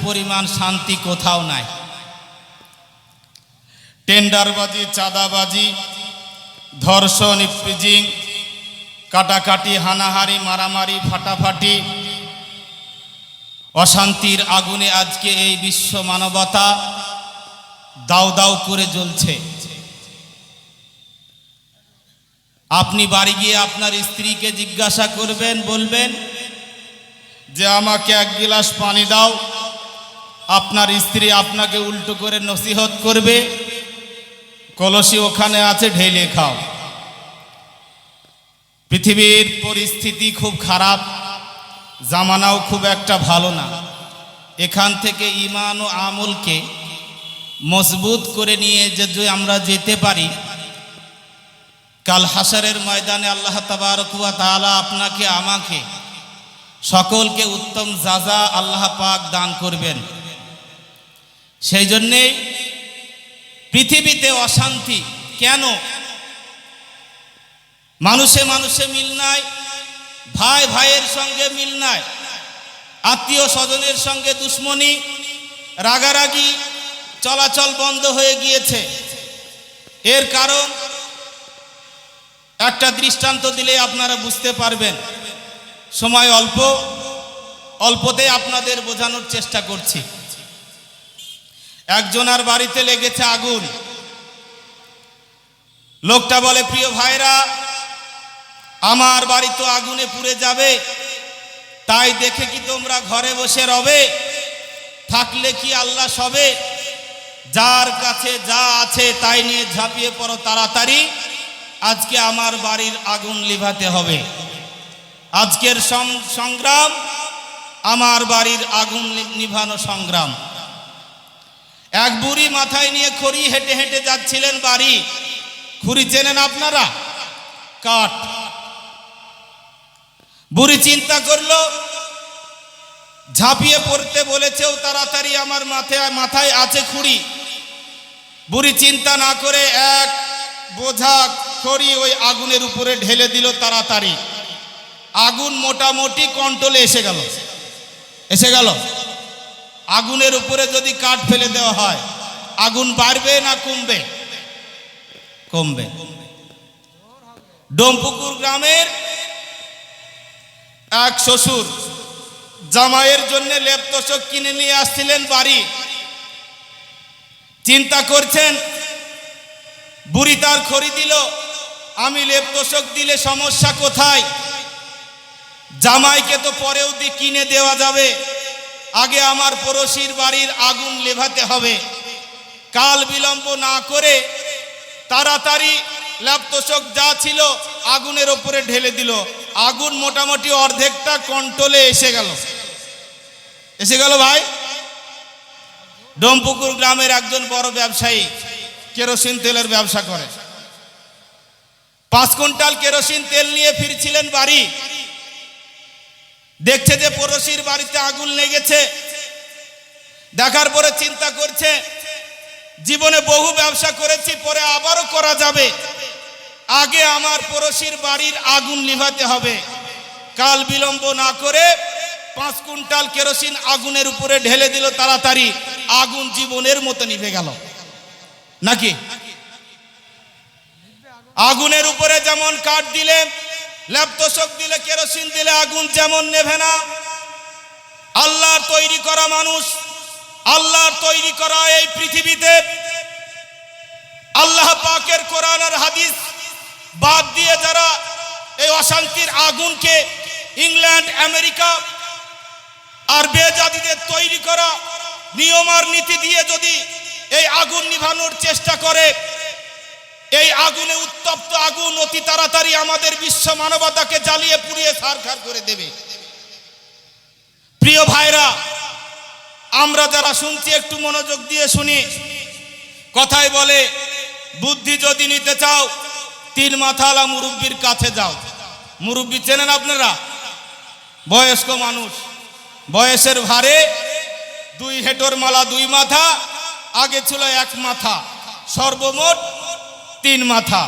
পরিমাণ শান্তি কোথাও নাই। টেন্ডারবাজি, চাঁদাবাজি, ধর্ষণ, ইফটিজিং, কাটাকাটি, হানাহারি, মারামারি, ফাটাফাটি, অশান্তির আগুনে আজকে এই বিশ্ব মানবতা দাউ দাউ করে জ্বলছে। আপনি বাড়ি গিয়ে আপনার স্ত্রীকে জিজ্ঞাসা করবেন, বলবেন যে আমাকে এক গিলাস পানি দাও, আপনার স্ত্রী আপনাকে উল্টো করে নসিহত করবে, কলসি ওখানে আছে, ঢেলে খাও। পৃথিবীর পরিস্থিতি খুব খারাপ, জামানাও খুব একটা ভালো না। এখান থেকে ঈমান ও আমলকে মজবুত করে নিয়ে যদি আমরা যেতে পারি, কাল হাশরের ময়দানে আল্লাহ তাবারক ওয়া তাআলা আপনাকে আমাকে সকলকে উত্তম জাযা আল্লাহ পাক দান করবেন। সেই জন্যে পৃথিবীতে অশান্তি কেন? মানুষে মানুষে মিল নাই, ভাই ভাইয়ের সঙ্গে মিল নাই, আত্মীয় স্বজনের সঙ্গে দুশ্মনী, রাগারাগি, চলাচল বন্ধ হয়ে গিয়েছে। এর কারণ একটা দৃষ্টান্ত দিলে আপনারা বুঝতে পারবেন। সময় অল্প, অল্পতে আপনাদের বোঝানোর চেষ্টা করছি। একজনের বাড়িতে লেগেছে আগুন। লোকটা বলে, প্রিয় ভাইরা, আমার বাড়ি তো আগুনে পুড়ে যাবে, তাই দেখে কি তোমরা ঘরে বসে রবে? থাকলে কি আল্লাহ সবে? যার কাছে যা আছে তাই নিয়ে ঝাঁপিয়ে পড়ো তাড়াতাড়ি, আজকে আমার বাড়ির আগুন লিভাতে হবে। আজকের সংগ্রাম আমার বাড়ির আগুন নিভানো সংগ্রাম। এক বুড়ি মাথায় নিয়ে খড়ি হেঁটে হেঁটে যাচ্ছিলেন বাড়ি। খুড়ি চেনেন আপনারা? কাঠ। বুড়ি চিন্তা করলো, ঝাঁপিয়ে পড়তে বলেছেও তাড়াতাড়ি আমার মাথায় আছে খুড়ি। বুড়ি চিন্তা না করে এক বোঝা খড়ি ওই আগুনের উপরে ঢেলে দিল তাড়াতাড়ি। আগুন মোটামুটি কন্ট্রোলে এসে গেল। আগুনের উপরে যদি কাঠ ফেলে দেওয়া হয়, আগুন বাড়বে না কমবে? কমবে। ডোমপুকুর গ্রামের এক শ্বশুর জামাইয়ের জন্য লেপ তোশক কিনে নিয়ে আসছিলেন বাড়ি। চিন্তা করছেন, বুড়ি তার খড়ি দিল, আমি লেপ তোশক দিলে সমস্যা কোথায়? জামাইকে তো পরেও কিনে দেওয়া যাবে, আগে আমার পড়োশির বাড়ির আগুন নেভাতে হবে। কাল বিলম্ব না করে তাড়াতাড়ি লেপ তোশক যা ছিল আগুনের ওপরে ঢেলে দিল। আগুন মোটামুটি অর্ধেকটা কন্ট্রোলে এসে গেল ভাই। ডোমপুকুর গ্রামের একজন বড় ব্যবসায়ী, কেরোসিন তেলের ব্যবসা করে। 5 কুইন্টাল কেরোসিন তেল নিয়ে ফিরছিলেন বাড়ি। দেখছে যে পড়োশির বাড়িতে আগুন লেগেছে। দেখার পরে চিন্তা করছে, জীবনে বহু ব্যবসা করেছি, পরে আবারও করা যাবে, আগে আমার পড়োশির বাড়ির আগুন নিভাতে হবে। কাল বিলম্ব না করে 5 কুইন্টাল কেরোসিন আগুনের উপরে ঢেলে দিল তাড়াতাড়ি। আগুন জীবনের মতো নিভে গেল নাকি? আগুনের উপরে যেমন কাঠ দিলে, লেপ তোশক দিলে, কেরোসিন দিলে আগুন যেমন নেভে না, আল্লাহর তৈরি করা মানুষ, আল্লাহর তৈরি করা এই পৃথিবীতে আল্লাহ পাকের কোরআন আর হাদিস বাদ দিয়ে যারা এই অশান্তির আগুনকে ইংল্যান্ড, আমেরিকা আর বেজাতিদের তৈরি করা নিয়ম আর নীতি দিয়ে যদি এই আগুন নিভানোর চেষ্টা করে, এই আগুনে উত্তপ্ত আগুন অতি তাড়াতাড়ি আমাদের বিশ্ব মানবতাকে জ্বালিয়ে পুড়িয়ে ছারখার করে দেবে। প্রিয় ভাইরা, আমরা যারা শুনছি একটু মনোযোগ দিয়ে শুনি। কথায় বলে, বুদ্ধি যদি নিতে চাও 3 মাথাওয়ালা মুরব্বির কাছে যাও। মুরব্বি চেনেন আপনারা? বয়স্ক মানুষ, বয়সের ভারে 2 হেঁটোর মালা 2 মাথা, আগে ছিল 1 মাথা, সর্বমোট 3 মাথা।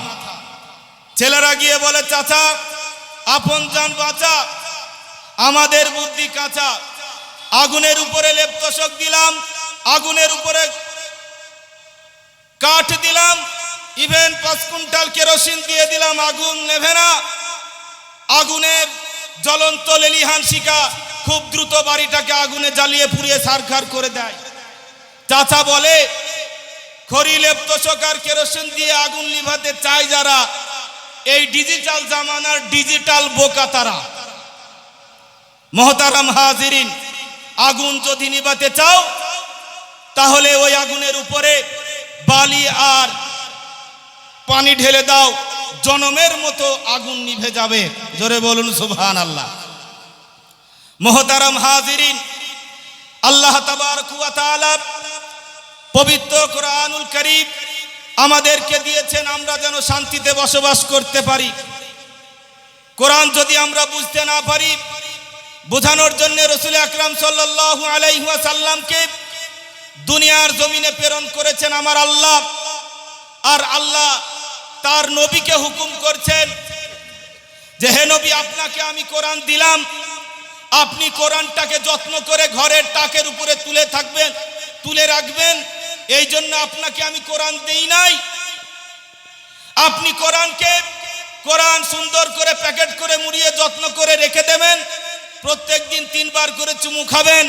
ছেলেরা গিয়ে বলে, চাচা আপন জান বাঁচা, আমাদের বুদ্ধি কাঁচা, আগুনের উপরে লেপ তোশক দিলাম, দিলাম, আগুনের উপরে কাঠ দিলাম, ইভেন 5 কুইন্টাল কেরোসিন দিয়ে দিলাম, আগুন নেভে না। আগুনের জ্বলন্ত লেলিহান শিখা খুব দ্রুত বাড়িটাকে আগুনে জ্বালিয়ে পুড়িয়ে ছারখার করে দেয়। চাচা বলে, খড়ি লেপ্তশকার কেরোসিন দিয়ে আগুন নিভাতে চায় যারা, এই ডিজিটাল জামানার ডিজিটাল বোকা তারা। মোহতারাম হাজিরিন, আগুন যদি নিভাতে চাও তাহলে ওই আগুনের উপরে বালি আর পানি ঢেলে দাও, জনমের মতো আগুন নিভে যাবে। জোরে বলুন সুবহানাল্লাহ। মোহতারাম হাজিরিন, আল্লাহ তাবারক ওয়া তাআলা পবিত্র কোরআনুল কারীম আমাদেরকে দিয়েছেন আমরা যেন শান্তিতে বসবাস করতে পারি। কোরআন যদি আমরা বুঝতে না পারি, বোঝানোর জন্য রাসূল আকরাম সাল্লাল্লাহু আলাইহি ওয়াসাল্লামকে দুনিয়ার জমিনে প্রেরণ করেছেন আমার আল্লাহ। আর আল্লাহ তার নবীকে হুকুম করছেন যে, হে নবী, আপনাকে আমি কোরআন দিলাম, আপনি কোরআনটাকে যত্ন করে ঘরের টাকের উপরে তুলে রাখবেন। এই জন্য আপনাকে আমি কোরআন দেই নাই। আপনি কোরআন সুন্দর করে প্যাকেট করে মুড়িয়ে যত্ন করে রেখে দেবেন, প্রত্যেকদিন 3 বার করে চুমু খাবেন।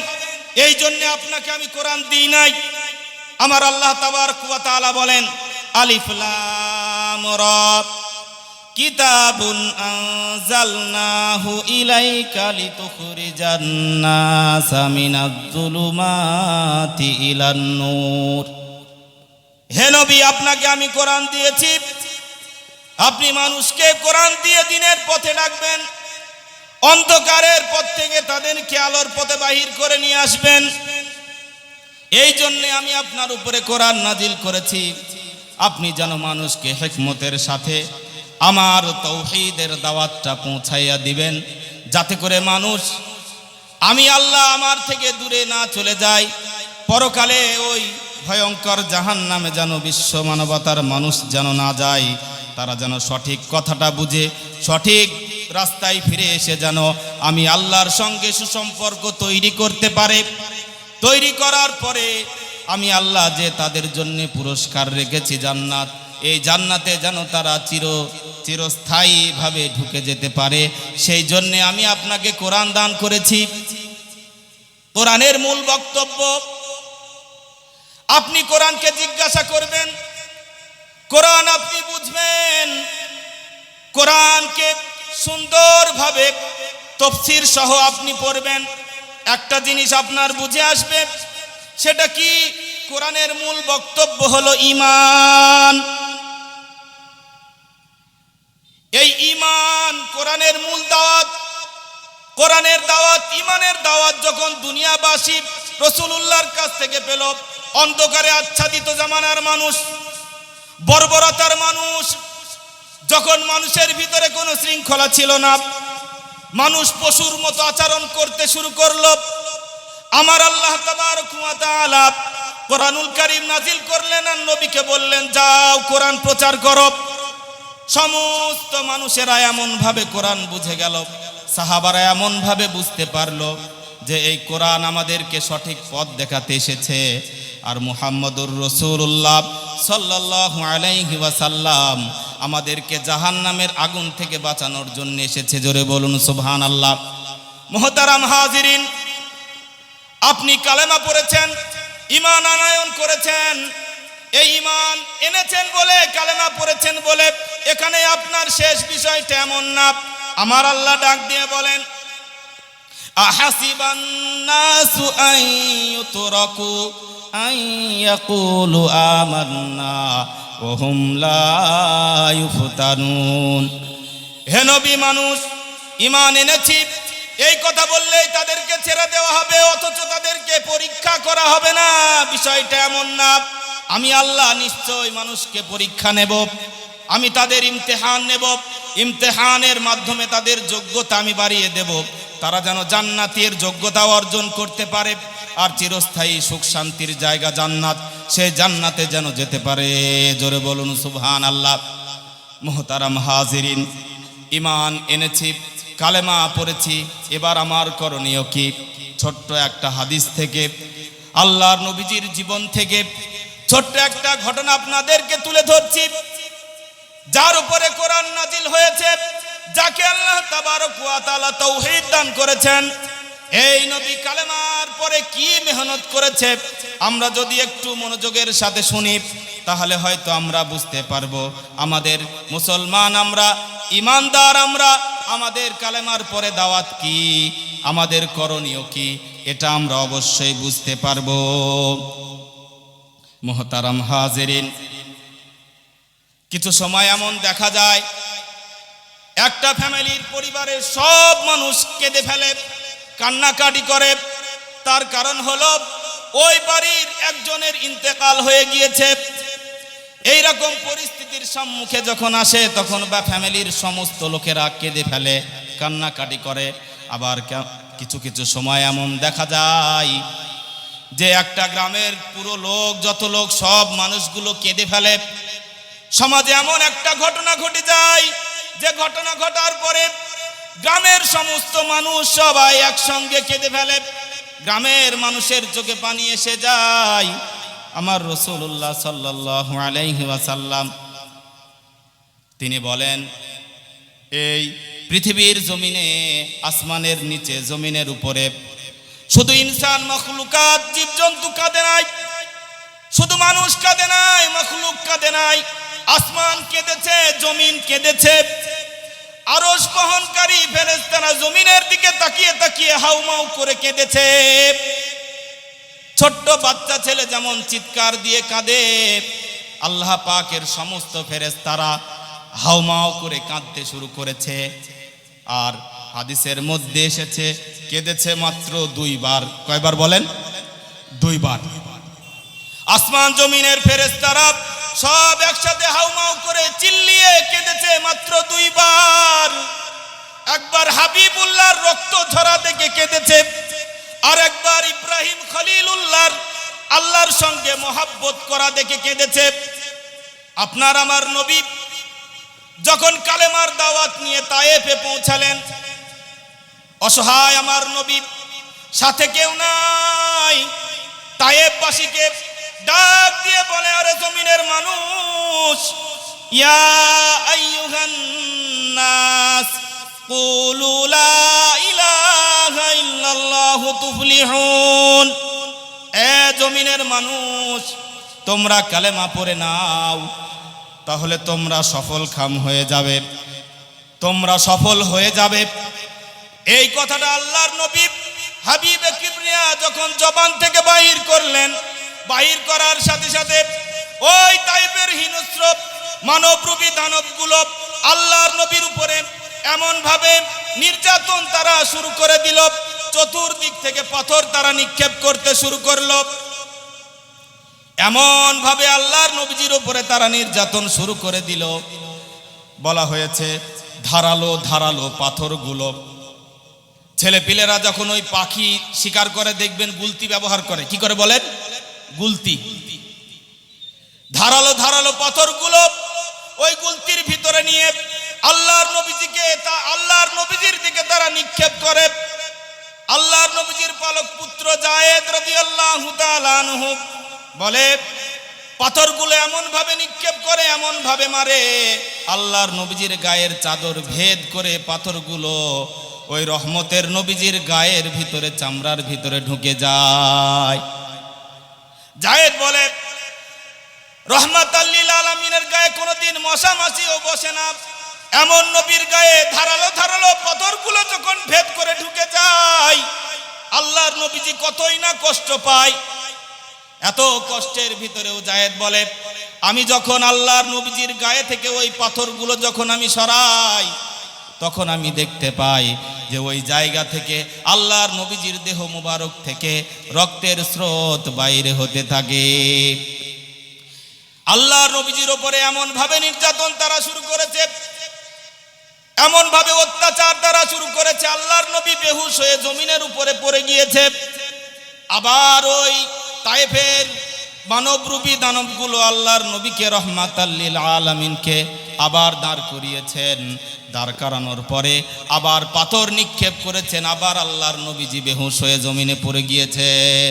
এই জন্য আপনাকে আমি কোরআন দিই নাই। আমার আল্লাহ তাবারক ওয়া তাআলা বলেন, আলিফ লাম রা, কিতাবুন আনজালনাহু ইলাইকা লিতুখরিজান নাসা মিনাজ-যুলুমাতি ইলান নূর। হে নবী, আপনাকে আমি কোরআন দিয়েছি, আপনি মানুষকে কোরআন দিয়ে দিনের পথে ডাকবেন, অন্ধকারের পথ থেকে তাদেরকে আলোর পথে বাহির করে নিয়ে আসবেন। এই জন্য আমি আপনার উপরে কোরআন নাজিল করেছি, আপনি যেন মানুষকে হিকমতের সাথে আমার তাওহীদের দাওয়াতটা পৌঁছাইয়া দিবেন, যাতে করে মানুষ আমি আল্লাহ আমার থেকে দূরে না চলে যায়। পরকালে ওই ভয়ঙ্কর জাহান্নামে যেন বিশ্ব মানবতার মানুষ যেন না যায়, তারা যেন সঠিক কথাটা বুঝে সঠিক রাস্তায় ফিরে এসে যেন আমি আল্লাহর সঙ্গে সুসম্পর্ক তৈরি করতে পারে। তৈরি করার পরে আমি আল্লাহ যে তাদের জন্য পুরস্কার রেখেছি জান্নাত, এই জান্নাতে যেন তারা চিরস্থায়ীভাবে ঢুকে যেতে পারে। সেই জন্য আমি আপনাকে কোরআন দান করেছি। কোরআনের মূল বক্তব্য, আপনি কোরআনকে জিজ্ঞাসা করবেন, কোরআন আপনি বুঝবেন, কোরআনকে সুন্দরভাবে তাফসীর সহ আপনি পড়বেন। একটা জিনিস আপনার বুঝে আসবে, সেটা কি? কোরআনের মূল বক্তব্য হলো ঈমান। এই ঈমান কোরআনের মূল দাওয়াত। কোরআনের দাওয়াত, ঈমানের দাওয়াত যখন দুনিয়াবাসী রাসূলুল্লাহর কাছ থেকে পেল, অন্ধকারে আচ্ছাদিত জামানার মানুষ, বর্বরতার মানুষ, যখন মানুষের ভিতরে কোনো শৃঙ্খলা ছিল না, মানুষ পশুর মতো আচরণ করতে শুরু করলো, আমার আল্লাহ তাবারক ওয়া তাআলা কোরআনুল কারীম নাজিল করলেন আর নবীকে বললেন, যাও কোরআন প্রচার করো। সমস্ত মানুষেরা এমন ভাবে কোরআন বুঝে গেল, সাহাবারা এমন ভাবে বুঝতে পারলো যে এই কোরআন আমাদেরকে সঠিক পথ দেখাতে এসেছে, আর মুহাম্মদুর রাসূলুল্লাহ সাল্লাল্লাহু আলাইহি ওয়াসাল্লাম আমাদেরকে জাহান্নামের আগুন থেকে বাঁচানোর জন্য এসেছে। জোরে বলুন সুবহানাল্লাহ। মুহতারাম হাজিরিন, আপনি কালেমা পড়েছেন, ঈমান আনয়ন করেছেন, এই ঈমান এনেছেন বলে, কালেমা পড়েছেন বলে এখানে আপনার শেষ বিষয়টা এমন না। আমার আল্লাহ ডাক দিয়ে বলেন, আহাসিবান নাসু আন ইউতরাকু আন ইয়াকুলু আমান্না ওয়া হুম লা ইফতানুন। হে নবী, মানুষ ঈমান এনেছি এই কথা বললেই তাদেরকে ছেড়ে দেওয়া হবে, অথচ তাদেরকে পরীক্ষা করা হবে না। বিষয়টা এমন না। আমি আল্লাহ নিশ্চয় মানুষকে পরীক্ষা নেব, আমি তাদের ইমতিহান নেব, ইমতিহানের মাধ্যমে তাদের যোগ্যতা আমি বাড়িয়ে দেব, তারা যেন জান্নাতের যোগ্যতা অর্জন করতে পারে, আর চিরস্থায়ী সুখ শান্তির জায়গা জান্নাত, সেই জান্নাতে যেন যেতে পারে। জোরে বলুন সুবহানাল্লাহ। মুহতারাম হাজিরিন, ঈমান এনেছি, কালেমা পড়েছি, এবার আমার করণীয় কি? ছোট্ট একটা হাদিস থেকে আল্লাহর নবীজির জীবন থেকে ছোট্ট একটা ঘটনা আপনাদেরকে তুলে ধরছি, যার উপরে কোরআন নাজিল হয়েছে, যাকে আল্লাহ তাবারক ওয়া তাআলা তাওহীদ দান করেছেন। এই নবী কালেমার পরে কি মেহনত করেছে, আমরা যদি একটু মনোযোগের সাথে শুনি তাহলে হয়তো আমরা বুঝতে পারবো। আমাদের মুসলমান, আমরা ইমানদার, আমরা আমাদের কালেমার পরে দাওয়াত কি, আমাদের করণীয় কি, এটা আমরা অবশ্যই বুঝতে পারবো। মুহতারাম হাজিরিন, কিছু সময় এমন দেখা যায় একটা ফ্যামিলির পরিবারের সব মানুষ কেঁদে ফেলে, কান্নাকাটি করে। তার কারণ হলো ওই বাড়ির একজনের ইন্তেকাল হয়ে গিয়েছে। এই রকম পরিস্থিতির সম্মুখে যখন আসে তখন বা ফ্যামিলির সমস্ত লোকেরা কেঁদে ফেলে, কান্নাকাটি করে। আবার কিছু কিছু সময় এমন দেখা যায় যে একটা গ্রামের পুরো লোক, যত লোক, সব মানুষগুলো কেঁদে ফেলে। সমাজে এমন একটা ঘটনা ঘটে যায় যে ঘটনা ঘটার পরে গ্রামের সমস্ত মানুষ সবাই একসঙ্গে কেঁদে ফেলে। গ্রামের মানুষের চোখে পানি এসে যায়। আমার রাসূলুল্লাহ সাল্লাল্লাহু আলাইহি ওয়াসাল্লাম তিনি বলেন, এই পৃথিবীর জমিনে, আসমানের নিচে, জমিনের উপরে শুধু ইনসান মখলুকাত, জীবজন্তু কাঁদে নাই, শুধু মানুষ কাঁদে নাই, মখলুক কাঁদে নাই। আসমান কেঁদেছে, জমিন কেঁদেছে, আরশ বহনকারী ফেরেশতারা জমিনের দিকে তাকিয়ে তাকিয়ে হাউমাউ করে কেঁদেছে। ছোট্ট বাচ্চা ছেলে যেমন চিৎকার দিয়ে কাঁদে, আল্লাহ পাকের সমস্ত ফেরেশতারা হাউমাউ করে কাঁদতে শুরু করেছে। আর হাদিসের মধ্যে এসেছে কেঁদেছে মাত্র 2 বার। কয়বার বলেন? 2 বার। আসমান জমিনের ফেরেশতারা সব একসাথে হাউমাউ করে চিল্লিয়ে কেঁদেছে মাত্র 2 বার। একবার হাবিবুল্লাহর রক্ত ঝরা দেখে কেঁদেছে, আর একবার ইব্রাহিম খলিলুল্লাহর আল্লাহর সঙ্গে মহাব্বত করা দেখে কেঁদেছে। আপনার আমার নবী যখন কালেমার দাওয়াত নিয়ে তায়েফে পৌঁছালেন, অসহায় আমার নবী, সাথে কেউ নাই। তায়েফবাসীকে ডাক দিয়ে বলে, আরে জমিনের মানুষ, ইয়া আইয়ুহান নাস কুলু লা ইলাহা ইল্লাল্লাহু তুফলিহুন। এ জমিনের মানুষ, তোমরা কালেমা পড়ে নাও, তাহলে তোমরা সফল কাম হয়ে যাবে, তোমরা সফল হয়ে যাবে। এই কথাটা আল্লাহর নবী হাবিবে কিবরিয়া যখন জবান থেকে বাহির করলেন, বাহির করার সাথে সাথে ওই তাইফের হিংস্র মানবরূপী দানবগুলো আল্লাহর নবীর উপরে এমন ভাবে নির্যাতন তারা শুরু করে দিল, চতুর্দিক থেকে পাথর তারা নিক্ষেপ করতে শুরু করলো। এমন ভাবে আল্লাহর নবীজির উপরে তারা নির্যাতন শুরু করে দিল, বলা হয়েছে ধারালো ধারালো পাথরগুলো। ছেলেপিলেরা যখন ওই পাখি শিকার করে দেখবেন গুলতি ব্যবহার করে। কি করে বলেন? গুলতি। ধারালো ধারালো পাথরগুলো ওই গুলতির ভিতরে নিয়ে আল্লাহর নবীজির দিকে তারা নিক্ষেপ করে। আল্লাহর নবীজির পালক পুত্র যায়েদ রাদিয়াল্লাহু তাআলা আনহু বলে, পাথরগুলো এমন ভাবে নিক্ষেপ করে, এমন ভাবে মারে, আল্লাহর নবীজির গায়ের চাদর ভেদ করে পাথরগুলো ওই রহমতের নবীজির গায়ের ভিতরে, চামড়ার ভিতরে ঢুকে যায়। যায়েদ বলে, রহমাতাল লিল আলামিনের গায়ে কোনোদিন মশা মাছিও বসে না, এমন নবীর গায়ে ধারালো ধারালো পাথরগুলো যখন ভেদ করে ঢুকে যায়, আল্লাহর নবীজি কতই না কষ্ট পায়। এত কষ্টের ভিতরেও যায়েদ বলে, আমি যখন আল্লাহর নবীজির গায়ে থেকে ওই পাথরগুলো যখন আমি সরাই, তখন আমি দেখতে পাই যে ওই জায়গা থেকে আল্লাহর নবীজির দেহ মুবারক থেকে রক্তের স্রোত বাইরে হতে থাকে। আল্লাহর নবীজির উপরে এমন ভাবে নির্যাতন তারা শুরু করেছে, এমন ভাবে অত্যাচার তারা শুরু করেছে, আল্লাহর নবী বেহুশ হয়ে জমিনের উপরে পড়ে গিয়েছে। আবার ওই তায়েফের মানবরূপী দানবগুলো আল্লাহর নবীকে রহমাতাল লিল আলামিনকে আবার দাঁড় করিয়েছেন। দাঁড় করানোর পরে আবার পাথর নিক্ষেপ করেছেন, আবার আল্লাহর নবীজি বেহুশ হয়ে জমিনে পড়ে গিয়েছেন।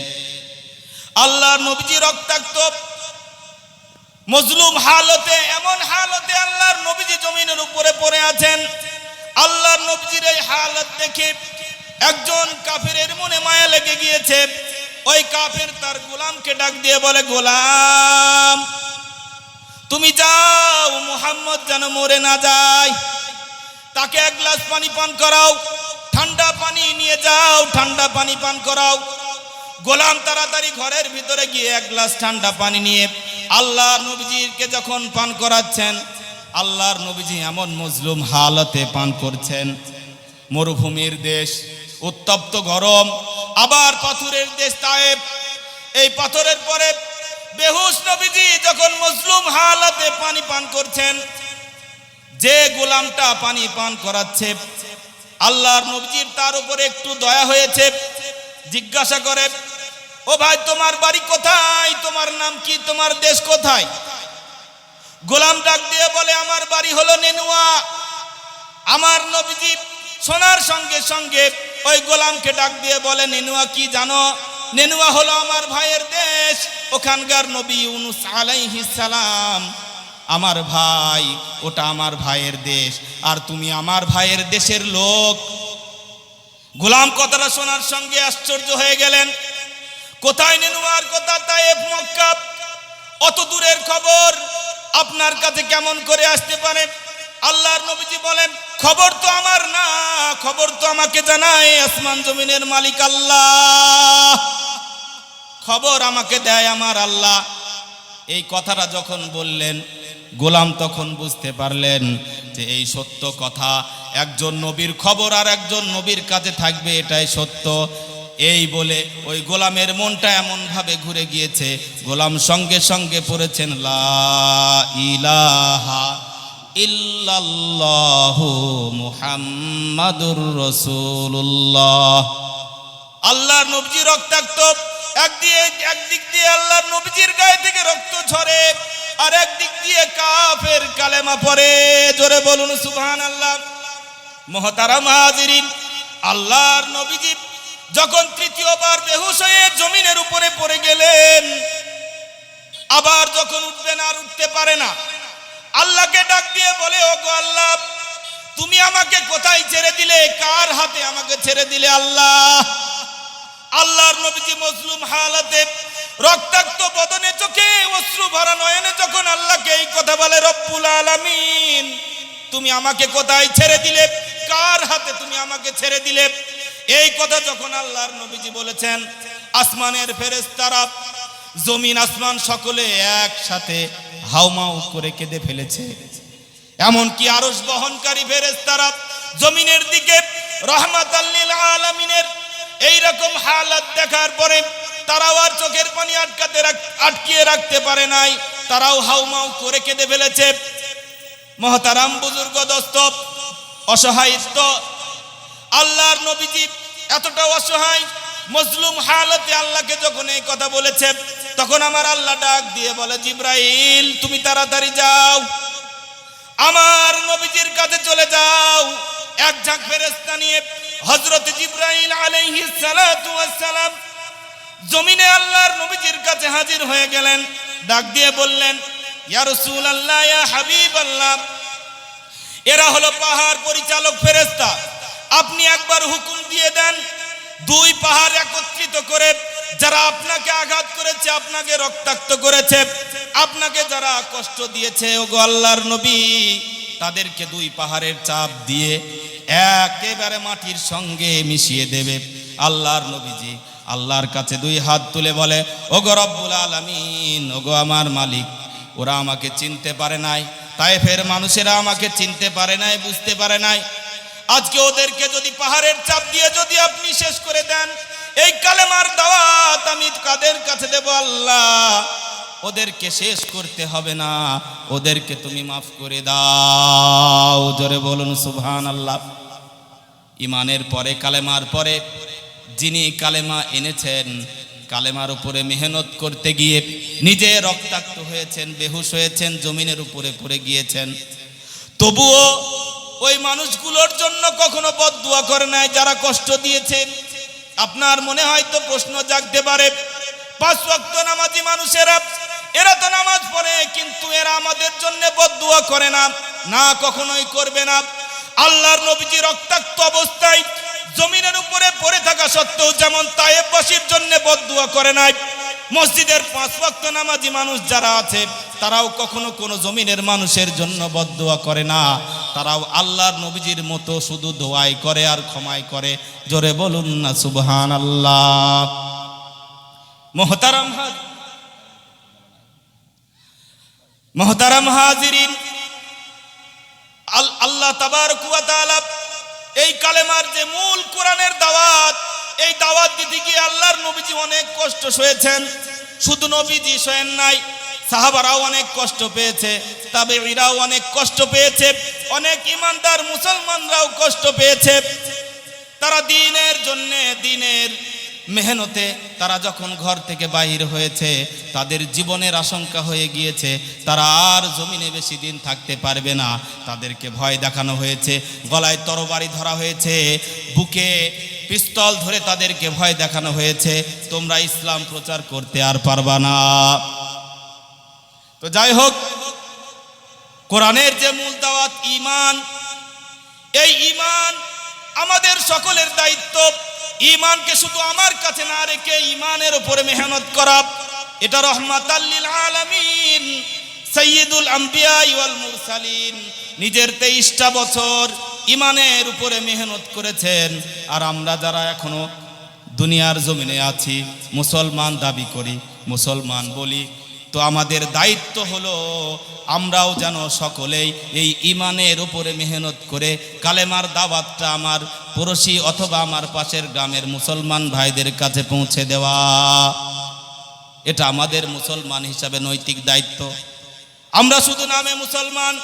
আল্লাহর নবীজি রক্তাক্ত মজলুম হালতে, এমন হালতে আল্লাহর নবীজি জমিনের উপরে পড়ে আছেন। আল্লাহর নবীজির এই হালত দেখে একজন কাফেরের মনে মায়া লেগে গিয়েছে। ওই কাফের তার গোলামকে ডাক দিয়ে বলে, গোলাম তুমি যাও, মুহাম্মদ যেন মরে না যায়, তাকে এক গ্লাস পানি পান করাও, ঠান্ডা পানি নিয়ে যাও, ঠান্ডা পানি পান করাও। গোলাম তাড়াতাড়ি ঘরের ভিতরে গিয়ে এক গ্লাস ঠান্ডা পানি নিয়ে আল্লাহর নবীজিকে যখন পান করাচ্ছেন, আল্লাহর নবীজি এমন মজলুম হালতে পান করছেন। মরুভূমির দেশ, উত্তপ্ত গরম, আবার পাথরের দেশ তায়েব। এই পাথরের পরে বেহুশ নবীজি যখন মজলুম হালতে পানি পান করছেন, যে গোলামটা পানি পান করাচ্ছে আল্লাহর নবীজির তার উপরে একটু দয়া হয়েছে। জিজ্ঞাসা করে, ও ভাই তোমার বাড়ি কোথায়, তোমার নাম কি, তোমার দেশ কোথায়? গোলাম ডাক দিয়ে বলে, আমার বাড়ি হলো নেনুয়া। আমার নবীজি শোনার সঙ্গে সঙ্গে ওই গোলামকে ডাক দিয়ে বলে, নেনুয়া কি জানো? নেনুয়া হলো আমার ভাইয়ের দেশ, ওখানকার নবী ইউনূস আলাইহিস সালাম আমার ভাই, ওটা আমার ভাইয়ের দেশ, আর তুমি আমার ভাইয়ের দেশের লোক। গোলাম কথাটা শোনার সঙ্গে আশ্চর্য হয়ে গেলেন। কোথায় নেনুয়ার কথা, তায়েফ মক্কা, অত দূরের খবর আপনার কাছে কেমন করে আসতে পারে? আল্লাহর নবীজি বলেন, খবর তো আমার না, খবর তো আমাকে জানায় আসমান জমিনের মালিক আল্লাহ, খবর আমাকে দেয় আমার আল্লাহ। এই কথাটা যখন বললেন, গোলাম তখন বুঝতে পারলেন যে এই সত্য কথা, একজন নবীর খবর আর একজন নবীর কাছে থাকবে, এটাই সত্য। এই বলে ওই গোলামের মনটা এমন ভাবে ঘুরে গিয়েছে, গোলাম সঙ্গে সঙ্গে পড়েছেন লা ইলাহা ইল্লাল্লাহু মুহাম্মাদুর রাসূলুল্লাহ। আল্লাহর নবী রক্তাক্ত, একদিক দিয়ে আল্লাহর নবীজির গায়ে থেকে রক্ত ঝরে, আর একদিক দিয়ে কাফের কালেমা পড়ে। জোরে বলুন সুবহানাল্লাহ। মুহতারাম হাজিরিন, আল্লাহর নবীজি যখন তৃতীয়বার বেহুশ হয়ে জমিনের উপরে পড়ে গেলেন, আবার যখন উঠবেন আর উঠতে পারে না, আল্লাহকে ডাক দিয়ে বলে, ওগো আল্লাহ তুমি আমাকে কোথায় ছেড়ে দিলে, কার হাতে আমাকে ছেড়ে দিলে আল্লাহ? আল্লাহর নবীজি মজলুম হালাতে, রক্তাক্ত বদনে, চোখে অশ্রু ভরা নয়নে যখন আল্লাহকে এই কথা বলে, রব্বুল আলামিন তুমি আমাকে কোথায় ছেড়ে দিলে, কার হাতে তুমি আমাকে ছেড়ে দিলে? এই কথা যখন আল্লাহর নবীজি বলেছেন, আসমানের ফেরেশতারা, জমিন আসমান সকলে একসাথে হাউমাউ করে কেঁদে ফেলেছে। এমনকি আরশ বহনকারী ফেরেশতারা জমিনের দিকে রহমাতাল লিল আলামিনের এইরকম হালাত দেখার পরে তারাও আর চোখের পানি আটকিয়ে রাখতে পারে নাই, তারাও হাউমাউ করে কেঁদে ফেলেছে। মহতারাম বুজুর্গ দোস্ত, অসহায়িত্ব, আল্লাহর নবীজি এতটা অসহায়, মজলুম হালতে আল্লাহকে যখন এই কথা বলেছে, তখন আমার আল্লাহ ডাক দিয়ে বলে, জিব্রাইল তুমি তাড়াতাড়ি যাও, আমার নবীজির কাছে চলে যাও। এক ঝাঁক ফেরেশতা নিয়ে হযরত জিব্রাইল আলাইহিস সালাতু ওয়াস সালাম জমিনে আল্লাহর নবীজির কাছে হাজির হয়ে গেলেন। ডাক দিয়ে বললেন, ইয়া রাসূলুল্লাহ, ইয়া হাবিবাল্লাহ, এরা হলো পাহাড় পরিচালক ফেরেশতা, আপনি একবার হুকুম দিয়ে দেন, দুই পাহাড় একত্রিত করে যারা আপনাকে আঘাত করেছে, আপনাকে রক্তাক্ত করেছে, আপনাকে যারা কষ্ট দিয়েছে, ওগো আল্লাহর নবী, তাদেরকে দুই পাহাড়ের চাপ দিয়ে একেবারে মাটির সঙ্গে মিশিয়ে দেবে। আল্লাহর নবীজি আল্লাহর কাছে দুই হাত তুলে বলে, ওগো রব্বুল আলামিন, ওগো আমার মালিক, ওরা আমাকে চিনতে পারে নাই, তায়েফের মানুষেরা আমাকে চিনতে পারে নাই, বুঝতে পারে নাই, আজকে ওদেরকে যদি পাহাড়ের চাপ দিয়ে যদি আপনি শেষ করে দেন, এই কালেমার দাওয়াত আমি কাদের কাছে দেব আল্লাহ? ওদেরকে শেষ করতে হবে না, ওদেরকে তুমি মাফ করে দাও। জোরে বলুন সুবহানাল্লাহ। ইমানের পরে, কালেমার পরে যিনি কালেমা এনেছেন, কালেমার উপরে মেহনত করতে গিয়ে নিজে রক্তাক্ত হয়েছেন, বেহুশ হয়েছেন, জমিনের উপরে পড়ে গিয়েছেন, তবুও ওই মানুষগুলোর জন্য কখনো বদদুয়া করে নাই যারা কষ্ট দিয়েছে। আপনার মনে হয়তো প্রশ্ন জাগতে পারে, 5 ওয়াক্ত নামাজি মানুষেরা, এরা তো নামাজ পড়ে, কিন্তু এরা আমাদের জন্য বদদুয়া করে না, না কখনোই করবে না। আল্লাহর নবীজি রক্তাক্ত অবস্থায় জমিনের উপরে পড়ে থাকা সত্ত্বেও যেমন তায়েববাসীর জন্য বদদুয়া করে নাই, মসজিদের 5 ওয়াক্ত নামাজি মানুষ যারা আছে তারাও কখনো কোনো জমিনের মানুষের জন্য বদদুয়া করে না, তারাও আল্লাহর নবীজির মতো শুধু দোয়াই করে আর ক্ষমাই করে। জোরে বলুন না সুবহানাল্লাহ। মোহতারাম হাজিরিন, আল্লাহ তাবারক ওয়া তাআলা এই কালেমার যে মূল কোরআনের দাওয়াত, এই দাওয়াত দিতে গিয়ে আল্লাহর নবীজি অনেক কষ্ট সয়েছেন। শুধু নবীজি সয়েন নাই, সাহাবারাও অনেক কষ্ট পেয়েছে, তাবেঈরাও অনেক কষ্ট পেয়েছে, অনেক ইমানদার মুসলমানরাও কষ্ট পেয়েছে। তারা দ্বীনের জন্য, দ্বীনের মেহনতে তারা যখন ঘর থেকে বাহির হয়েছে, তাদের জীবনের আশঙ্কা হয়ে গিয়েছে, তারা আর জমিনে বেশি দিন থাকতে পারবে না। তাদেরকে ভয় দেখানো হয়েছে, গলায় তরবারি ধরা হয়েছে, বুকে পিস্তল ধরে তাদেরকে ভয় দেখানো হয়েছে, তোমরা ইসলাম প্রচার করতে আর পারবা না। তো যাই হোক, কোরআনের যে মূল দাওয়াত ঈমান, এই ঈমান আমাদের সকলের দায়িত্ব। ঈমানকে শুধু আমার কাছে না রেখে ঈমানের উপরে মেহনত করা, এটা রাহমাতাল লিল আলামিন সাইয়্যিদুল আম্বিয়া ওয়াল মুরসালিন নিজের 23টা বছর ঈমানের উপরে মেহনত করেছেন। আর আমরা যারা এখনো দুনিয়ার জমিনে আছি, মুসলমান দাবি করি, মুসলমান বলি, তো আমাদের দায়িত্ব হলো আমরাও যেন সকলেই এই ঈমানের উপরে মেহনত করে কালেমার দাওয়াতটা আমার পড়োশি অথবা আমার পাশের গ্রামের মুসলমান ভাইদের কাছে পৌঁছে দেওয়া। এটা আমাদের মুসলমান হিসাবে নৈতিক দায়িত্ব। আমরা শুধু নামে মুসলমান,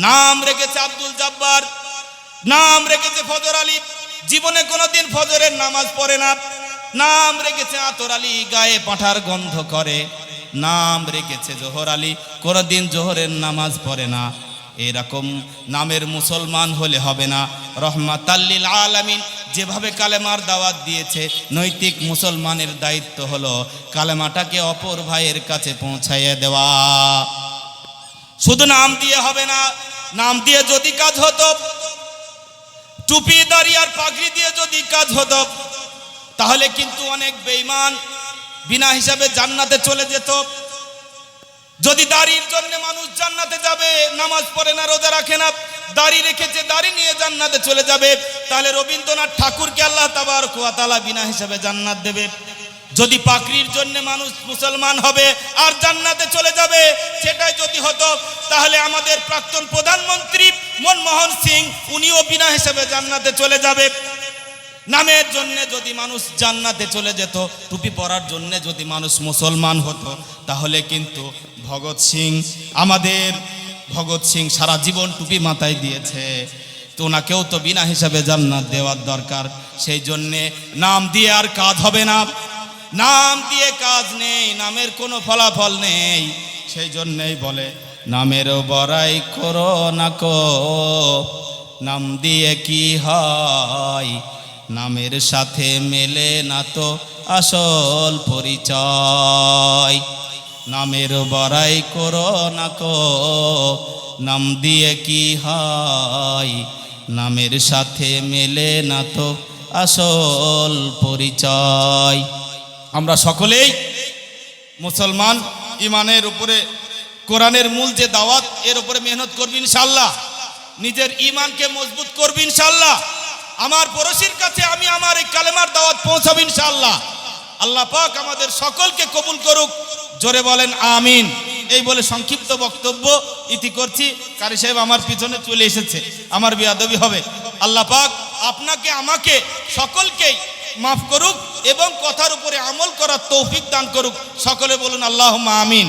নাম রেখেছে আব্দুল জব্বার, নাম রেখেছে ফজর আলী, জীবনে কোনোদিন ফজরের নামাজ পড়ে না। নাম রেখেছে আতর আলী, গায়ে পাঁঠার গন্ধ করে। নাম রেখেছে জোহর আলী, কোনোদিন জোহরের নামাজ পড়ে না। এরকম নামের মুসলমান হলে হবে না। রাহমাতাল লিল আলামিন যেভাবে কালেমার দাওয়াত দিয়েছে, নৈতিক মুসলমানের দায়িত্ব হলো কালেমাটাকে অপর ভাইয়ের কাছে পৌঁছাইয়ে দেওয়া। শুধু নাম দিয়ে হবে না। নাম দিয়ে যদি কাজ হতো, টুপি দাড়ি আর পাগড়ি দিয়ে যদি কাজ হতো, তাহলে কিন্তু অনেক বেঈমান বিনা হিসাবে জান্নাতে চলে যেত। যদি দাড়ির জন্য মানুষ জান্নাতে যাবে, নামাজ পড়ে না, রোজা রাখে না, দাড়ি রেখেছে, দাড়ি নিয়ে জান্নাতে চলে যাবে, তাহলে রবীন্দ্রনাথ ঠাকুরকে আল্লাহ তাবারক ওয়া তাআলা বিনা হিসাবে জান্নাত দেবে। যদি পাগড়ির জন্য মানুষ মুসলমান হবে আর জান্নাতে চলে যাবে, সেটাই যদি হতো, তাহলে আমাদের প্রাক্তন প্রধানমন্ত্রী মনমোহন সিং উনিও বিনা হিসাবে জান্নাতে চলে যাবে। নামের জন্য যদি মানুষ জান্নাতে চলে যেত, টুপি পরার জন্য যদি মানুষ মুসলমান হতো, তাহলে কিন্তু ভগৎ সিং, আমাদের ভগৎ সিং সারা জীবন টুপি মাথায় দিয়েছে, তো ওনাকেও তো বিনা হিসাবে জান্নাত দেওয়ার দরকার। সেই জন্যে নাম দিয়ে আর কাজ হবে না, নাম দিয়ে কাজ নেই, নামের কোনো ফলাফল নেই। সেই জন্যেই বলে নামেরও বড়াই করো না কো, নাম দিয়ে কি হয়, নামের সাথে মেলে না তো আসল পরিচয়। নামের বড়াই করো না কো, নাম দিয়ে কি হয়, নামের সাথে মেলে না তো আসল পরিচয়। আমরা সকলেই মুসলমান, ঈমানের উপরে কোরআনের মূল যে দাওয়াত, এর উপরে মেহনত করবি ইনশাআল্লাহ। নিজের ঈমানকে মজবুত করবি ইনশাআল্লাহ। আমার পড়োশির কাছে আমি আমার এই কালেমার দাওয়াত পৌঁছাবো ইনশাআল্লাহ। আল্লাহ পাক আমাদের সকলকে কবুল করুক। জোরে বলেন আমিন। এই বলে সংক্ষিপ্ত বক্তব্য ইতি করছি। কারি সাহেব আমার পিছনে চলে এসেছে, আমার বেয়াদবি হবে। আল্লাহ পাক আপনাকে আমাকে সকলকেই মাফ করুক এবং কথার উপরে আমল করার তৌফিক দান করুক। সকলে বলুন আল্লাহুম্মা আমিন।